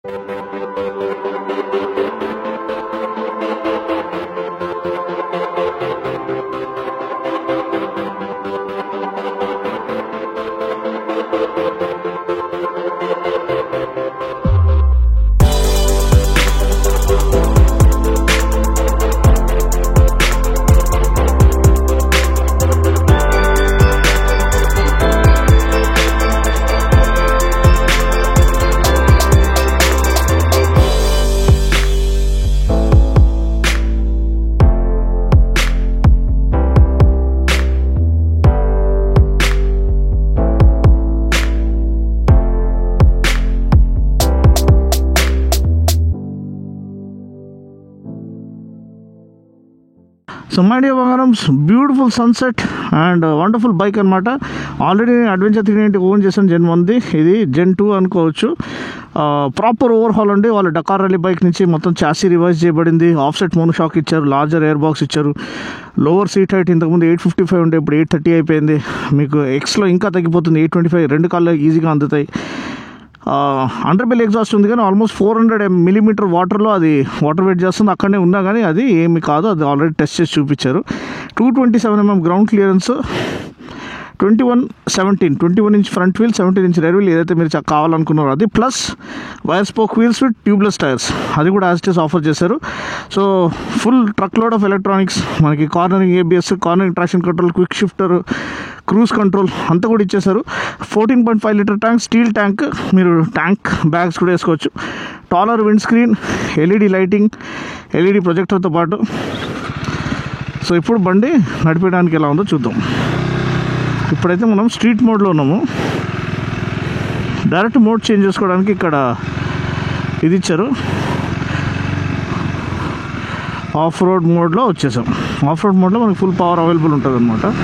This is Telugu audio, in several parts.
సో మై డియర్ బంగారమ్స్, beautiful sunset and wonderful bike అనమాట. ఆల్రెడీ నేను అడ్వెంచర్ 390 ఓన్ చేశాను జెన్ 1ది, ఇది జెన్ 2 అనుకోవచ్చు. ప్రాపర్ ఓవర్ హాల్ అండి. వాళ్ళు డకార్ ర్యాలీ బైక్ నుంచి మొత్తం చాసీ రివైజ్ చేయబడింది. ఆఫ్ సెట్ మోనోషాక్ ఇచ్చారు, లార్జర్ ఎయిర్ బాక్స్ ఇచ్చారు. లోవర్ సీట్ హైట్ ఇంతకుముందు 855 ఉంటే ఇప్పుడు 830 అయిపోయింది. మీకు ఎక్స్లో ఇంకా తగ్గిపోతుంది, 825. రెండు కాళ్ళు ఈజీగా అందుతాయి. అండర్ బెల్ ఎగ్జాస్ట్ ఉంది, కానీ ఆల్మోస్ట్ 400 మిల్లీమీటర్ వాటర్లో అది వాటర్ వెయిట్ చేస్తుంది. అక్కడనే ఉన్నా కానీ అది ఏమి కాదు, అది ఆల్రెడీ టెస్ట్ చేసి చూపించారు. 227 ground clearance, 21 inch front wheel, 17 inch rear wheel, ఏదైతే మీరు కావాలనుకున్నారో అది, plus wire spoke wheels with tubeless tyres, అది కూడా యాజ్ ఇట్ ఈస్ ఆఫర్ చేశారు. So full truck load of electronics, మనకి cornering ABS, cornering traction control, quick shifter, cruise control అంతా కూడా ఇచ్చేసారు. 14.5 లీటర్ ట్యాంక్, స్టీల్ ట్యాంక్, మీరు ట్యాంక్ బ్యాగ్స్ కూడా వేసుకోవచ్చు. Taller windscreen, LED lighting, LED ప్రొజెక్టర్తో పాటు. సో ఇప్పుడు బండి నడిపేయడానికి ఎలా ఉందో చూద్దాం. ఇప్పుడైతే మనం స్ట్రీట్ మోడ్లో ఉన్నాము. డైరెక్ట్ మోడ్ చేంజ్ చేసుకోవడానికి ఇక్కడ ఇది ఇచ్చారు, ఆఫ్ రోడ్ మోడ్లో వచ్చేసాం. ఆఫ్ రోడ్ మోడ్లో మనకి ఫుల్ పవర్ అవైలబుల్ ఉంటుంది అనమాట.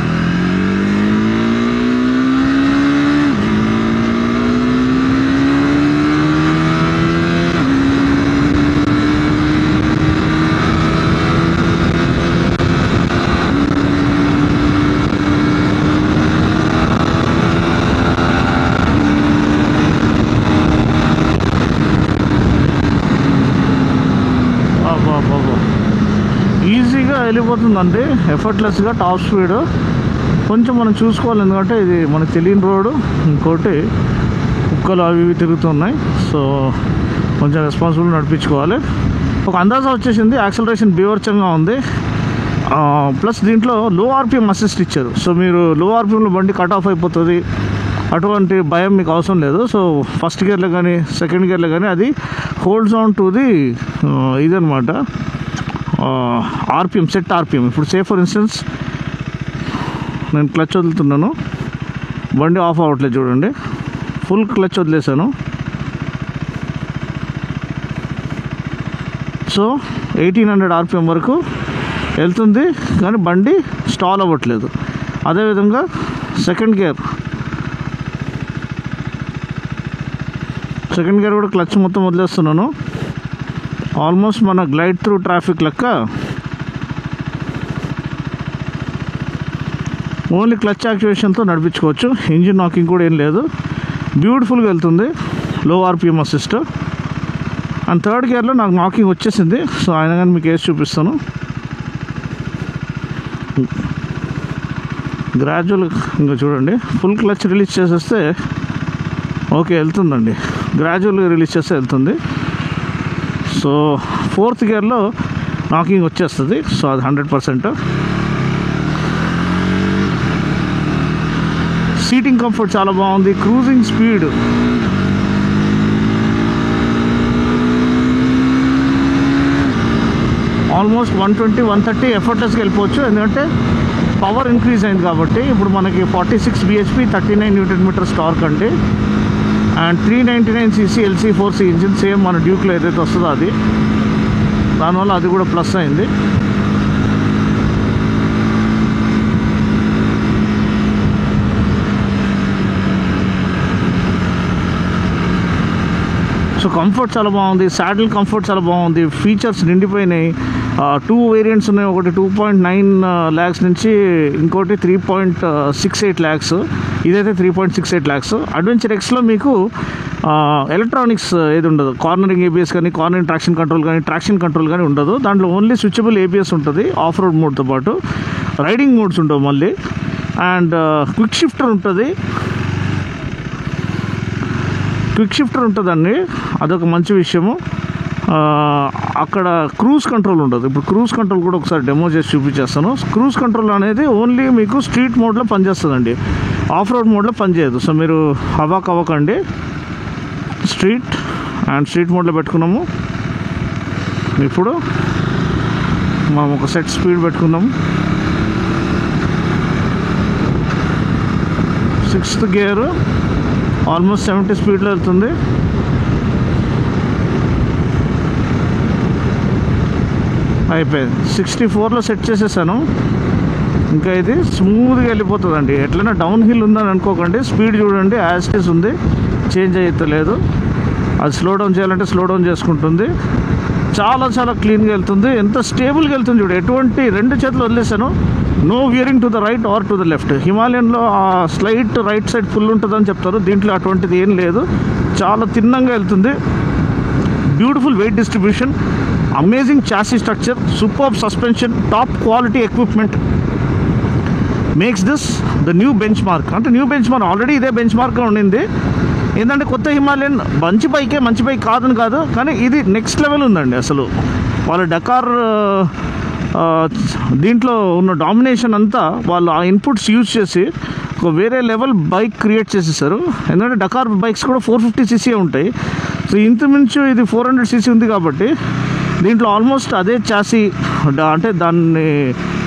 ఈజీగా వెళ్ళిపోతుందండి, ఎఫర్ట్లెస్గా, టాప్ స్పీడ్. కొంచెం మనం చూసుకోవాలి, ఎందుకంటే ఇది మనకు తెలియని రోడ్డు, ఇంకోటి కుక్కలు అవి ఇవి తిరుగుతున్నాయి. సో కొంచెం రెస్పాన్సిబుల్ నడిపించుకోవాలి. ఒక అందాజా వచ్చేసింది. యాక్సలరేషన్ బీభత్సంగా ఉంది. ప్లస్ దీంట్లో లో RPM అసిస్ట్ ఇచ్చారు. సో మీరు లో RPMలో బండి కట్ ఆఫ్ అయిపోతుంది, అటువంటి భయం మీకు అవసరం లేదు. సో ఫస్ట్ గేర్లో కానీ సెకండ్ గేర్లో కానీ అది హోల్డ్స్ ఆన్ టు ది ఇదనమాట, RPM, సెట్ RPM. ఇప్పుడు సే ఫర్ ఇన్స్టెన్స్ నేను క్లచ్ వదులుతున్నాను, బండి ఆఫ్ అవ్వట్లేదు చూడండి. ఫుల్ క్లచ్ వదిలేసాను. సో 1800 RPM వరకు వెళ్తుంది, కానీ బండి స్టాల్ అవ్వట్లేదు. అదేవిధంగా సెకండ్ గేర్ కూడా క్లచ్ మొత్తం వదిలేస్తున్నాను. ఆల్మోస్ట్ మన గ్లైడ్ త్రూ ట్రాఫిక్ లెక్క. ఓన్లీ క్లచ్ యాక్టివేషన్తో నడిపించుకోవచ్చు. ఇంజిన్ నాకింగ్ కూడా ఏం లేదు, బ్యూటిఫుల్గా వెళ్తుంది. లో RPM అసిస్ట్. అండ్ థర్డ్ గేర్లో నాకు నాకింగ్ వచ్చేసింది. సో ఆయన కానీ మీకు వేసి చూపిస్తాను. గ్రాడ్యువల్ ఇంకా చూడండి, ఫుల్ క్లచ్ రిలీజ్ చేసేస్తే ఓకే వెళ్తుందండి, గ్రాడ్యువల్గా రిలీజ్ చేస్తే వెళ్తుంది. సో ఫోర్త్ గేర్లో నాకింగ్ వచ్చేస్తుంది. సో అది 100%. సీటింగ్ కంఫర్ట్ చాలా బాగుంది. క్రూజింగ్ స్పీడ్ ఆల్మోస్ట్ 120, 130 ఎఫర్ట్లెస్గా వెళ్ళిపోవచ్చు, ఎందుకంటే పవర్ ఇంక్రీజ్ అయింది కాబట్టి. ఇప్పుడు మనకి 46 bhp, 39 Nm టార్క్ అండి. And 399cc LC4C engine, same మన డ్యూక్లో ఏదైతే వస్తుందో అది. దానివల్ల అది కూడా ప్లస్ అయింది. సో కంఫర్ట్ చాలా బాగుంది, సాడిల్ కంఫర్ట్ చాలా బాగుంది, ఫీచర్స్ నిండిపోయినాయి. 2 వేరియంట్స్ ఉన్నాయి, ఒకటి 2.9 lakhs నుంచి ఇంకోటి 3.68 lakhs. ఇదైతే 3.68 lakhs. అడ్వెంచర్ ఎక్స్లో మీకు ఎలక్ట్రానిక్స్ ఏది ఉండదు, కార్నరింగ్ ఏబిఎస్ కానీ, కార్నరింగ్ ట్రాక్షన్ కంట్రోల్ కానీ ఉండదు. దాంట్లో ఓన్లీ స్విచబుల్ ఏబిఎస్ ఉంటుంది ఆఫ్ రోడ్ మోడ్తో పాటు. రైడింగ్ మోడ్స్ ఉండవు మళ్ళీ. అండ్ క్విక్ షిఫ్టర్ ఉంటుందండి, అదొక మంచి విషయము. అక్కడ క్రూజ్ కంట్రోల్ ఉండదు. ఇప్పుడు క్రూజ్ కంట్రోల్ కూడా ఒకసారి డెమో చేసి చూపించేస్తాను. క్రూజ్ కంట్రోల్ అనేది ఓన్లీ మీకు స్ట్రీట్ మోడ్లో పనిచేస్తుందండి, ఆఫ్ రోడ్ మోడ్లో పనిచేయదు. సో మీరు అవ్వకండి. స్ట్రీట్ మోడ్లో పెట్టుకున్నాము. ఇప్పుడు మనం ఒక సెట్ స్పీడ్ పెట్టుకున్నాము. 6th గేర్ ఆల్మోస్ట్ 70 స్పీడ్లో వెళ్తుంది. అయిపోయింది. 64లో సెట్ చేసేసాను. ఇంకా ఇది స్మూత్గా వెళ్ళిపోతుందండి. ఎట్లైనా డౌన్ హిల్ ఉందని అనుకోకండి. స్పీడ్ చూడండి, యాస్టేజ్ ఉంది, చేంజ్ లేదు. అది స్లో డౌన్ చేయాలంటే స్లో డౌన్ చేసుకుంటుంది. చాలా చాలా క్లీన్గా వెళ్తుంది. ఎంత స్టేబుల్గా వెళ్తుంది చూడు. ఎటువంటి 2 చేతులు వదిలేసాను. No veering to the right or to the left. హిమాలయన్లో ఆ స్లైట్ రైట్ సైడ్ ఫుల్ ఉంటుందని చెప్తారు, దీంట్లో అటువంటిది ఏం లేదు. చాలా తిన్నంగా వెళ్తుంది. Beautiful wait distribution, amazing chassis structure, superb suspension, top quality equipment makes this the new bench mark. అంటే న్యూ బెంచ్ మార్క్, ఆల్రెడీ ఇదే బెంచ్ మార్క్గా ఉండింది. ఏంటంటే కొత్త హిమాలయన్ మంచి బైక్ కాదని కాదు, కానీ ఇది నెక్స్ట్ లెవెల్ ఉందండి. అసలు వాళ్ళ డకార్ దీంట్లో ఉన్న డామినేషన్ అంతా వాళ్ళు ఆ ఇన్పుట్స్ యూజ్ చేసి ఒక వేరే లెవెల్ బైక్ క్రియేట్ చేసేసారు. ఎందుకంటే డకార్ బైక్స్ కూడా 450cc ఉంటాయి. సో ఇంచుమించు ఇది 400cc ఉంది కాబట్టి దీంట్లో ఆల్మోస్ట్ అదే చాసీ, అంటే దాన్ని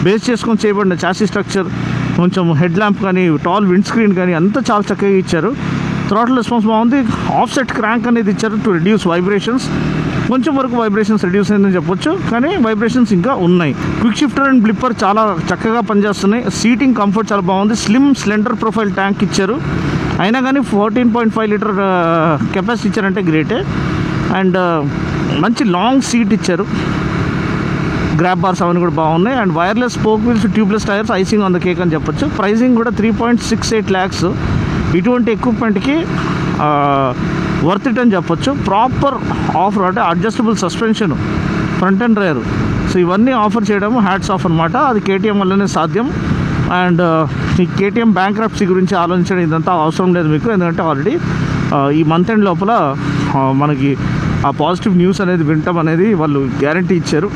బేస్ చేసుకొని చేయబడిన చాసీ స్ట్రక్చర్, కొంచెం హెడ్ ల్యాంప్ కానీ, టాల్ విండ్ స్క్రీన్ కానీ అంతా చాలా చక్కగా ఇచ్చారు. థ్రాటిల్ రెస్పాన్స్ బాగుంది. ఆఫ్సెట్ క్రాంక్ అనేది ఇచ్చారు టు రిడ్యూస్ వైబ్రేషన్స్. కొంచెం వరకు వైబ్రేషన్స్ రిడ్యూస్ అయిందని చెప్పొచ్చు, కానీ వైబ్రేషన్స్ ఇంకా ఉన్నాయి. క్విక్ షిఫ్టర్ అండ్ బ్లిప్పర్ చాలా చక్కగా పనిచేస్తున్నాయి. సీటింగ్ కంఫర్ట్ చాలా బాగుంది. స్లిమ్ స్లెండర్ ప్రొఫైల్ ట్యాంక్ ఇచ్చారు. అయినా కానీ 14.5 లీటర్ కెపాసిటీ ఇచ్చారంటే గ్రేటే. అండ్ మంచి లాంగ్ సీట్ ఇచ్చారు. గ్రాబ్ బార్స్ అవన్నీ కూడా బాగున్నాయి. And wireless spoke wheels, tubeless tyres, icing on the cake అని చెప్పొచ్చు. ప్రైసింగ్ కూడా 3.68 lakhs. ఇటువంటి ఎక్విప్మెంట్కి వర్త్ ఇట్ అని చెప్పొచ్చు. ప్రాపర్ ఆఫర్ అంటే adjustable suspension, front and rare. So ఇవన్నీ ఆఫర్ చేయడం హ్యాట్స్ ఆఫ్ అనమాట. అది కేటీఎం వల్లనే సాధ్యం. అండ్ ఈ కేటీఎం బ్యాంక్రప్సీ గురించి ఆలోచించడం ఇదంతా అవసరం లేదు మీకు, ఎందుకంటే ఆల్రెడీ ఈ మంత్ ఎండ్ లోపల మనకి ఆ పాజిటివ్ న్యూస్ అనేది వింటాం అనేది వాళ్ళు గ్యారంటీ ఇచ్చారు.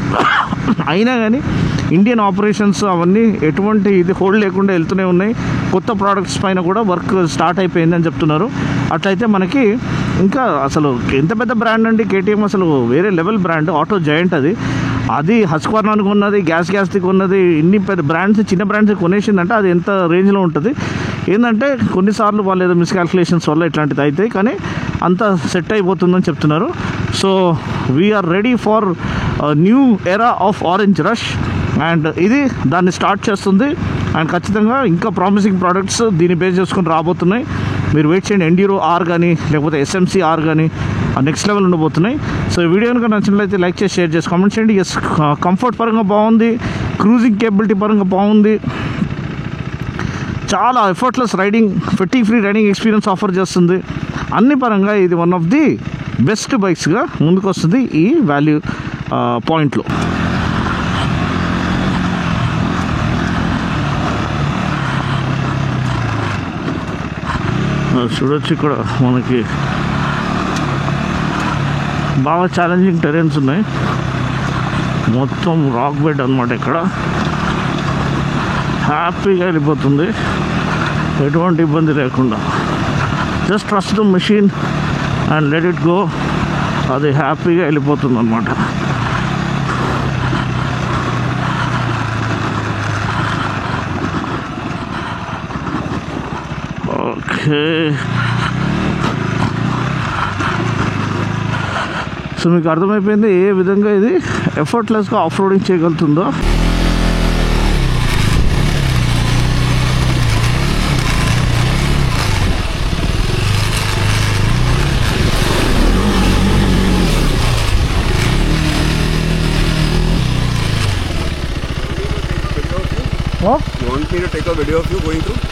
అయినా కానీ ఇండియన్ ఆపరేషన్స్ అవన్నీ ఎటువంటి ఇది హోల్డ్ లేకుండా వెళ్తూనే ఉన్నాయి. కొత్త ప్రోడక్ట్స్ పైన కూడా వర్క్ స్టార్ట్ అయిపోయిందని చెప్తున్నారు. అట్లయితే మనకి ఇంకా అసలు ఎంత పెద్ద బ్రాండ్ అండి కేటీఎం, అసలు వేరే లెవెల్ బ్రాండ్, ఆటో జాయింట్. అది హస్క్వర్నానికి ఉన్నది, గ్యాస్కి ఉన్నది, ఇన్ని పెద్ద బ్రాండ్స్ చిన్న బ్రాండ్స్ కొనేసిందంటే అది ఎంత రేంజ్లో ఉంటుంది. ఏంటంటే కొన్నిసార్లు వాళ్ళు ఏదో మిస్కాల్కులేషన్స్ వల్ల ఇట్లాంటిది అవుతాయి, కానీ అంత సెట్ అయిపోతుందని చెప్తున్నారు. So we're ready for new era of orange rush. And ఇది దాన్ని స్టార్ట్ చేస్తుంది. అండ్ ఖచ్చితంగా ఇంకా ప్రామిసింగ్ ప్రోడక్ట్స్ దీన్ని బేస్ చేసుకొని రాబోతున్నాయి. మీరు వెయిట్ చేయండి. ఎండ్యూరో ఆర్ కానీ, లేకపోతే ఎస్ఎంసీ ఆర్ కానీ నెక్స్ట్ లెవెల్ ఉండబోతున్నాయి. సో ఈ వీడియో కనుక నచ్చినట్లయితే లైక్ చేసి, షేర్ చేసి, కామెంట్ చేయండి. ఎస్, కంఫర్ట్ పరంగా బాగుంది, క్రూజింగ్ కేపబిలిటీ పరంగా బాగుంది, చాలా effortless riding, fatigue free riding experience offer చేస్తుంది. అన్ని పరంగా ఇది వన్ ఆఫ్ ది బెస్ట్ బైక్స్గా ముందుకు వస్తుంది ఈ వాల్యూ పాయింట్లో. చూడొచ్చు ఇక్కడ మనకి బాగా ఛాలెంజింగ్ టెరెన్స్ ఉన్నాయి. మొత్తం రాక్ బెడ్ అనమాట. ఇక్కడ హ్యాపీగా వెళ్ళిపోతుంది, ఎటువంటి ఇబ్బంది లేకుండా. Just trust the machine and let it go. అది హ్యాపీగా వెళ్ళిపోతుంది అనమాట. ఓకే, సో మీకు అర్థమైపోయింది ఏ విధంగా ఇది ఎఫర్ట్లెస్గా ఆఫ్ రోడింగ్ చేయగలుగుతుందో. What? You want me to take a video of you going through?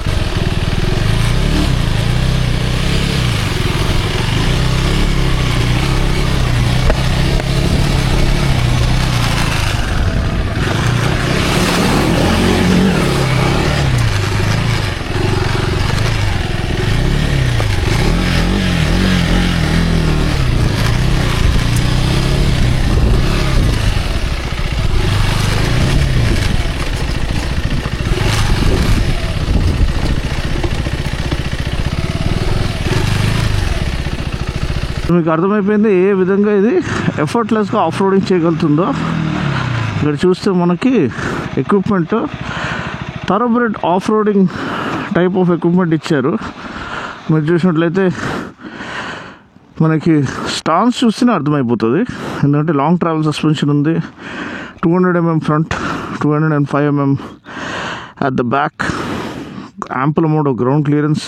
మీకు అర్థమైపోయింది ఏ విధంగా ఇది ఎఫర్ట్లెస్గా ఆఫ్ రోడింగ్ చేయగలుగుతుందో. ఇక్కడ చూస్తే మనకి equipment thoroughbred off roading type of equipment ఇచ్చారు. మీరు చూసినట్లయితే మనకి స్టాన్స్ చూస్తేనే అర్థమైపోతుంది, ఎందుకంటే లాంగ్ ట్రావెల్ సస్పెన్షన్ ఉంది. 200 mm front, 205 mm at the back, ample amount of ground clearance.